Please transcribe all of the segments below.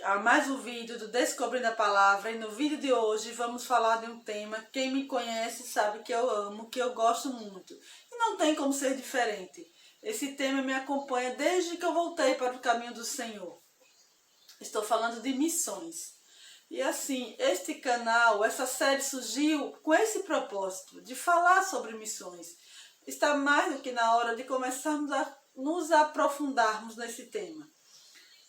a mais um vídeo do Descobrindo a Palavra. E no vídeo de hoje vamos falar de um tema. Quem me conhece sabe que eu amo, que eu gosto muito. E não tem como ser diferente. Esse tema me acompanha desde que eu voltei para o caminho do Senhor. Estou falando de missões. E assim, este canal, essa série surgiu com esse propósito, de falar sobre missões. Está mais do que na hora de começarmos a nos aprofundarmos nesse tema.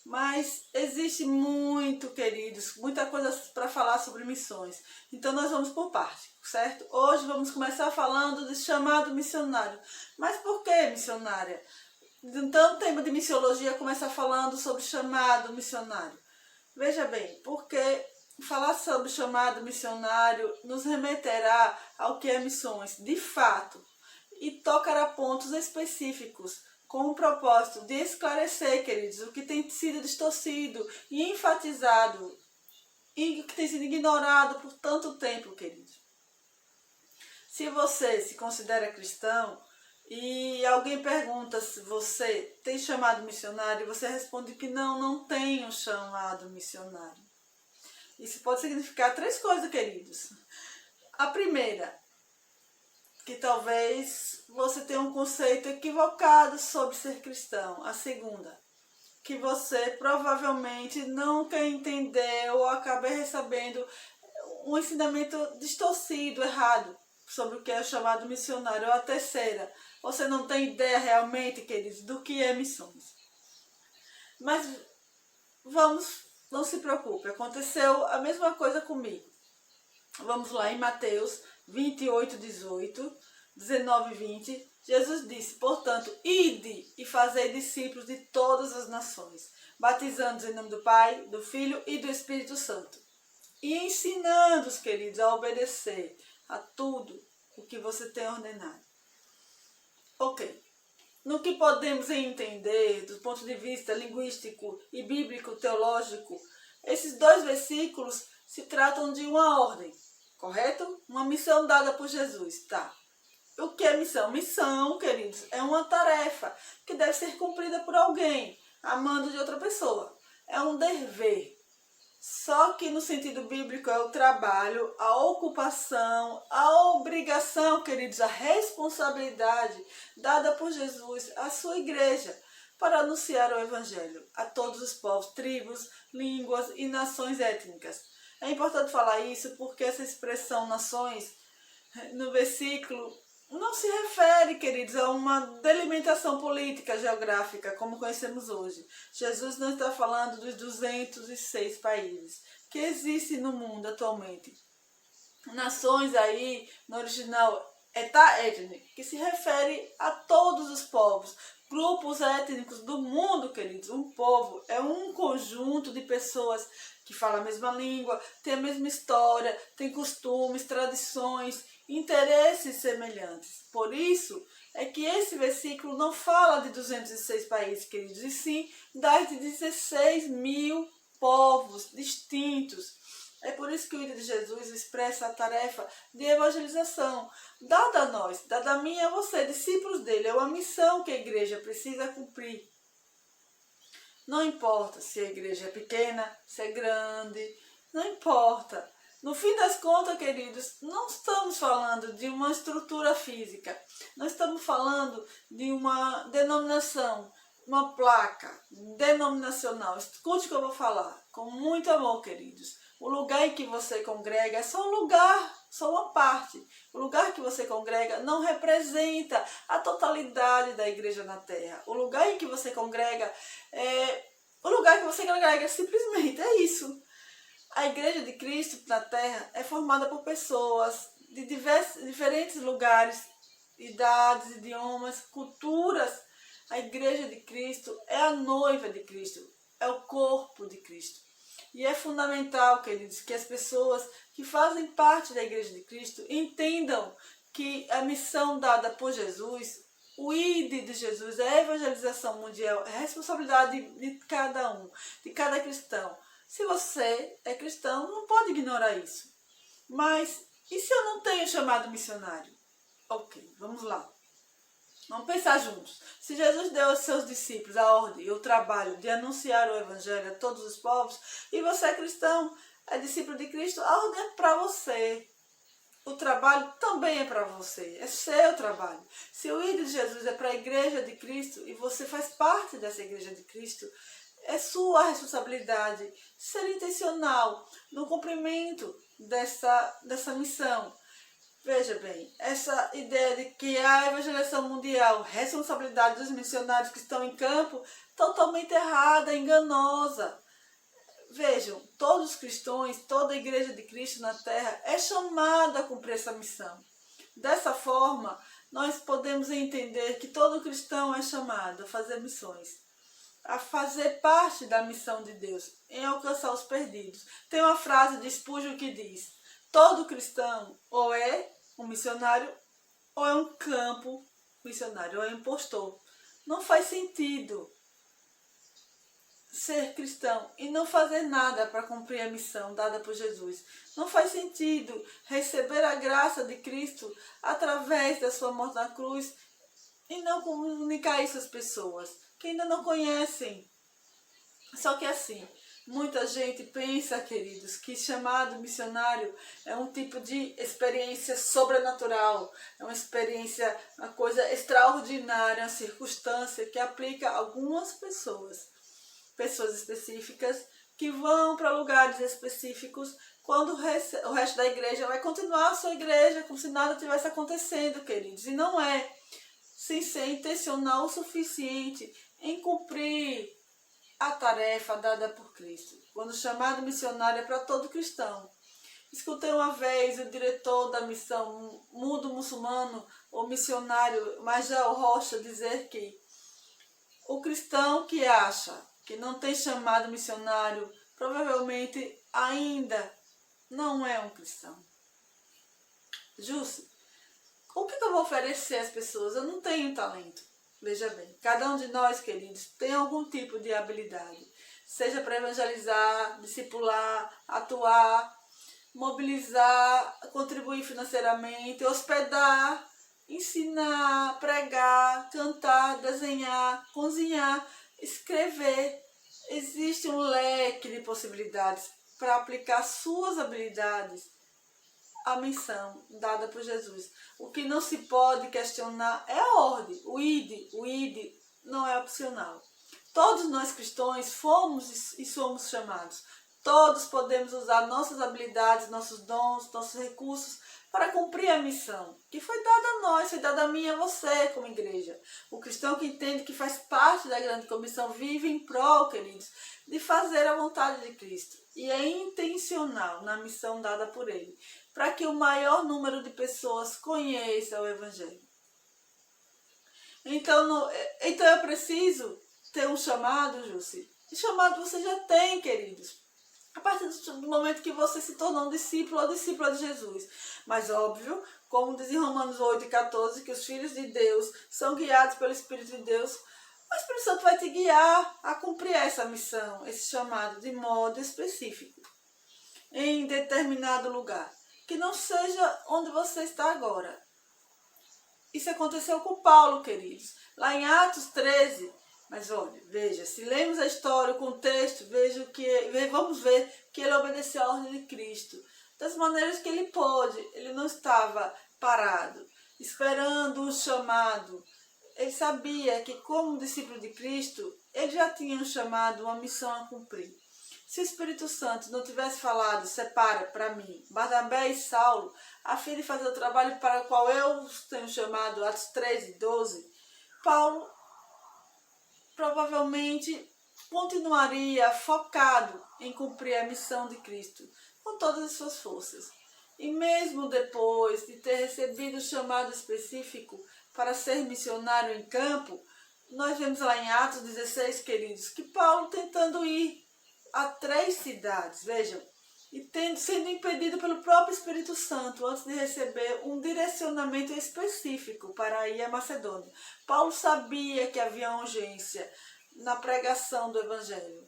Mas existe muito, queridos, muita coisa para falar sobre missões. Então nós vamos por parte, certo? Hoje vamos começar falando de chamado missionário. Mas por que missionária? Então o tema de missiologia começa falando sobre chamado missionário. Veja bem, porque falar sobre chamado missionário nos remeterá ao que é missões, de fato, e tocará pontos específicos, com o propósito de esclarecer, queridos, o que tem sido distorcido e enfatizado e o que tem sido ignorado por tanto tempo, queridos. Se você se considera cristão e alguém pergunta se você tem chamado missionário, você responde que não tenho chamado missionário. Isso pode significar três coisas, queridos. A primeira, que talvez você tenha um conceito equivocado sobre ser cristão. A segunda, que você provavelmente nunca entendeu ou acabou recebendo um ensinamento distorcido, errado, sobre o que é chamado missionário. Ou a terceira, você não tem ideia realmente, queridos, do que é missões. Mas não se preocupe, aconteceu a mesma coisa comigo. Vamos lá, em Mateus 28, 18, 19 e 20, Jesus disse: portanto, ide e fazei discípulos de todas as nações, batizando-os em nome do Pai, do Filho e do Espírito Santo, e ensinando-os, queridos, a obedecer a tudo o que você tem ordenado. Ok. No que podemos entender, do ponto de vista linguístico e bíblico-teológico, esses dois versículos se tratam de uma ordem, correto? Uma missão dada por Jesus, tá? O que é missão? Missão, queridos, é uma tarefa que deve ser cumprida por alguém, a mando de outra pessoa. É um dever. Só que no sentido bíblico é o trabalho, a ocupação, a obrigação, queridos, a responsabilidade dada por Jesus à sua igreja para anunciar o evangelho a todos os povos, tribos, línguas e nações étnicas. É importante falar isso porque essa expressão nações, no versículo, não se refere, queridos, a uma delimitação política geográfica como conhecemos hoje. Jesus não está falando dos 206 países que existem no mundo atualmente. Nações aí, no original, etá étnico, que se refere a todos os povos, grupos étnicos do mundo, queridos. Um povo é um conjunto de pessoas que falam a mesma língua, tem a mesma história, tem costumes, tradições, interesses semelhantes. Por isso é que esse versículo não fala de 206 países, queridos, e sim das 16 mil povos distintos. É por isso que o Ide de Jesus expressa a tarefa de evangelização, dada a nós, dada a mim e a você, discípulos dele. É uma missão que a igreja precisa cumprir. Não importa se a igreja é pequena, se é grande, não importa. No fim das contas, queridos, não estamos falando de uma estrutura física, não estamos falando de uma denominação, uma placa denominacional. Escute o que eu vou falar, com muito amor, queridos. O lugar em que você congrega é só um lugar, só uma parte. O lugar que você congrega não representa a totalidade da igreja na terra. O lugar em que você congrega simplesmente, é isso. A igreja de Cristo na terra é formada por pessoas de diferentes lugares, idades, idiomas, culturas. A igreja de Cristo é a noiva de Cristo, é o corpo de Cristo. E é fundamental, queridos, que as pessoas que fazem parte da igreja de Cristo entendam que a missão dada por Jesus, o ID de Jesus, a evangelização mundial, é a responsabilidade de cada um, de cada cristão. Se você é cristão, não pode ignorar isso. Mas, e se eu não tenho chamado missionário? Ok, vamos lá. Vamos pensar juntos. Se Jesus deu aos seus discípulos a ordem e o trabalho de anunciar o evangelho a todos os povos, e você é cristão, é discípulo de Cristo, a ordem é para você. O trabalho também é para você, é seu trabalho. Se o ídolo de Jesus é para a igreja de Cristo e você faz parte dessa igreja de Cristo, é sua responsabilidade ser intencional no cumprimento dessa missão. Veja bem, essa ideia de que a evangelização mundial, responsabilidade dos missionários que estão em campo, totalmente errada, enganosa. Vejam, todos os cristãos, toda a igreja de Cristo na terra é chamada a cumprir essa missão. Dessa forma, nós podemos entender que todo cristão é chamado a fazer missões, a fazer parte da missão de Deus, em alcançar os perdidos. Tem uma frase de Spurgeon que diz: todo cristão ou é um missionário, ou é um campo missionário, ou é um impostor. Não faz sentido ser cristão e não fazer nada para cumprir a missão dada por Jesus. Não faz sentido receber a graça de Cristo através da sua morte na cruz e não comunicar isso às pessoas que ainda não conhecem. Só que assim, muita gente pensa, queridos, que chamado missionário é um tipo de experiência sobrenatural, é uma experiência, uma coisa extraordinária, uma circunstância que aplica a algumas pessoas específicas que vão para lugares específicos, quando o resto da igreja vai continuar a sua igreja como se nada tivesse acontecendo, queridos. E não é, sem ser intencional o suficiente em cumprir a tarefa dada por Cristo. Quando o chamado missionário é para todo cristão. Escutei uma vez o diretor da missão Mundo Muçulmano, o missionário Majel Rocha, dizer que o cristão que acha que não tem chamado missionário, provavelmente ainda não é um cristão. Justo? O que eu vou oferecer às pessoas? Eu não tenho talento. Veja bem, cada um de nós, queridos, tem algum tipo de habilidade. Seja para evangelizar, discipular, atuar, mobilizar, contribuir financeiramente, hospedar, ensinar, pregar, cantar, desenhar, cozinhar, escrever. Existe um leque de possibilidades para aplicar suas habilidades à missão dada por Jesus. O que não se pode questionar é a ordem. O id não é opcional. Todos nós cristãos fomos e somos chamados. Todos podemos usar nossas habilidades, nossos dons, nossos recursos para cumprir a missão que foi dada a nós, foi dada a mim e a você como igreja. O cristão que entende que faz parte da grande comissão vive em prol, queridos, de fazer a vontade de Cristo. E é intencional na missão dada por Ele, para que o maior número de pessoas conheça o Evangelho. Então eu preciso ter um chamado, Jussi. E chamado você já tem, queridos. A partir do momento que você se tornou um discípulo ou discípula de Jesus. Mas óbvio, como diz em Romanos 8:14, que os filhos de Deus são guiados pelo Espírito de Deus, o Espírito Santo vai te guiar a cumprir essa missão, esse chamado de modo específico, em determinado lugar, que não seja onde você está agora. Isso aconteceu com Paulo, queridos, lá em Atos 13. Mas olha, veja, se lemos a história, o contexto, vamos ver que ele obedeceu à ordem de Cristo, das maneiras que ele pôde. Ele não estava parado, esperando o chamado. Ele sabia que, como discípulo de Cristo, ele já tinha um chamado, uma missão a cumprir. Se o Espírito Santo não tivesse falado, separa para mim Barnabé e Saulo, a fim de fazer o trabalho para o qual eu tenho chamado, Atos 13:12, Paulo provavelmente continuaria focado em cumprir a missão de Cristo com todas as suas forças. E mesmo depois de ter recebido o chamado específico para ser missionário em campo, nós vemos lá em Atos 16, queridos, que Paulo tentando ir a 3 cidades, vejam, e sendo impedido pelo próprio Espírito Santo antes de receber um direcionamento específico para ir à Macedônia. Paulo sabia que havia urgência na pregação do Evangelho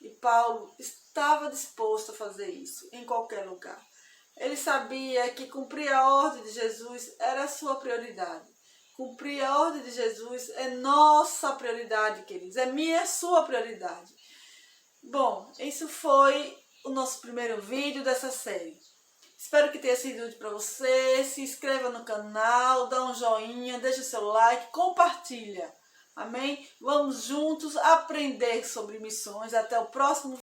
e Paulo estava disposto a fazer isso em qualquer lugar. Ele sabia que cumprir a ordem de Jesus era a sua prioridade. Cumprir a ordem de Jesus é nossa prioridade, queridos. É minha e a sua prioridade. Bom, isso foi o nosso primeiro vídeo dessa série. Espero que tenha sido útil para você. Se inscreva no canal, dá um joinha, deixa o seu like, compartilha. Amém? Vamos juntos aprender sobre missões. Até o próximo